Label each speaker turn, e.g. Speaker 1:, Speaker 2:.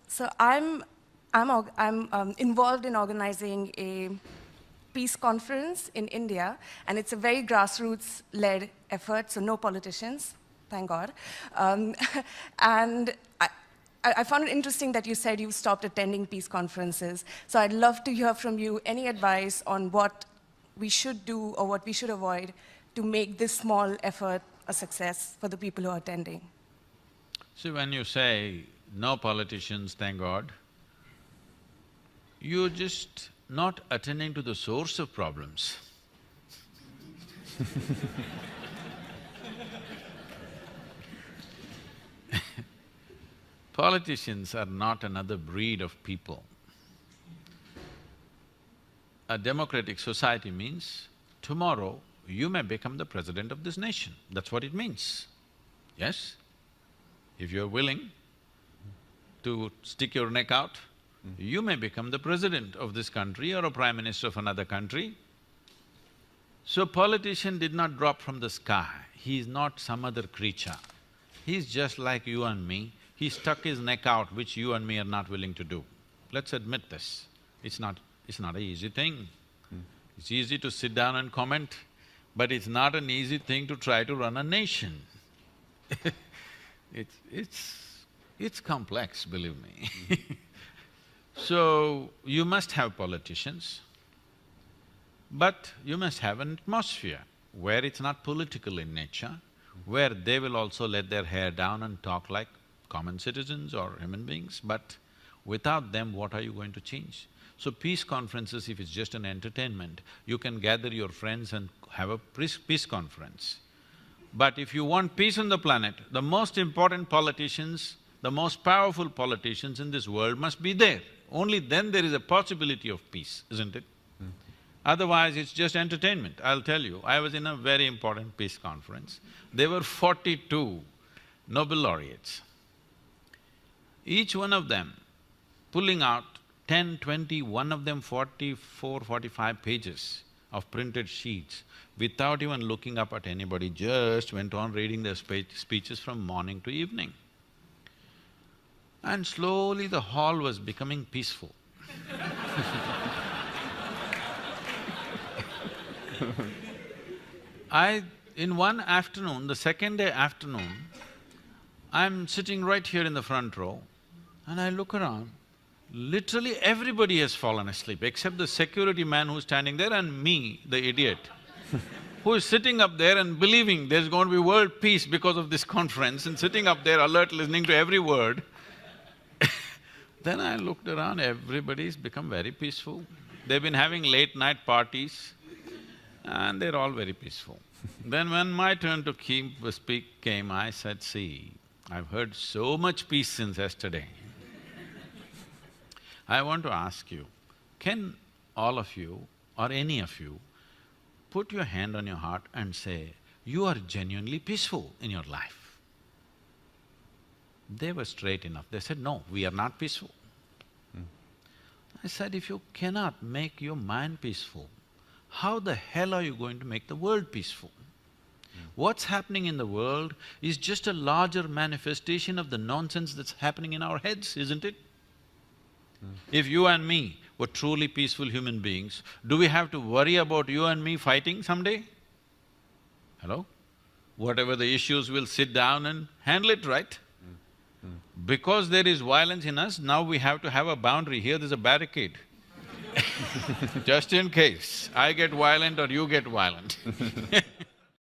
Speaker 1: So I'm involved in organizing a peace conference in India, and it's a very grassroots-led effort, so no politicians, thank God. Um, and I found it interesting that you said you stopped attending peace conferences. So I'd love to hear from you any advice on what we should do or what we should avoid to make this small effort a success for the people who are attending.
Speaker 2: See, when you say, no politicians, thank God, you're just not attending to the source of problems. Politicians are not another breed of people. A democratic society means tomorrow you may become the president of this nation. That's what it means. Yes? If you're willing to stick your neck out, you may become the president of this country or a prime minister of another country. So politician did not drop from the sky, he is not some other creature. He's just like you and me, he stuck his neck out, which you and me are not willing to do. Let's admit this, it's not an easy thing. It's easy to sit down and comment, but it's not an easy thing to try to run a nation. It's complex, believe me. So, you must have politicians, but you must have an atmosphere where it's not political in nature, where they will also let their hair down and talk like common citizens or human beings, but without them, what are you going to change? So peace conferences, if it's just an entertainment, you can gather your friends and have a peace conference. But if you want peace on the planet, the most important politicians, the most powerful politicians in this world must be there. Only then there is a possibility of peace, isn't it? Otherwise, it's just entertainment. I'll tell you, I was in a very important peace conference. There were 42 Nobel laureates. Each one of them pulling out 10, 20, one of them 44, 45 pages of printed sheets without even looking up at anybody, just went on reading their speeches from morning to evening. And slowly the hall was becoming peaceful. In one afternoon, the second day afternoon, I'm sitting right here in the front row and I look around, literally everybody has fallen asleep except the security man who's standing there and me, the idiot, who is sitting up there and believing there's going to be world peace because of this conference and sitting up there alert, listening to every word. Then I looked around, everybody's become very peaceful. They've been having late-night parties and they're all very peaceful. Then when my turn to speak came, I said, see, I've heard so much peace since yesterday. I want to ask you, can all of you or any of you put your hand on your heart and say, you are genuinely peaceful in your life? They were straight enough, they said, no, we are not peaceful. I said, if you cannot make your mind peaceful, how the hell are you going to make the world peaceful? What's happening in the world is just a larger manifestation of the nonsense that's happening in our heads, isn't it? If you and me were truly peaceful human beings, do we have to worry about you and me fighting someday? Hello? Whatever the issues, we'll sit down and handle it, right? Because there is violence in us, now we have to have a boundary. Here there's a barricade. Just in case I get violent or you get violent.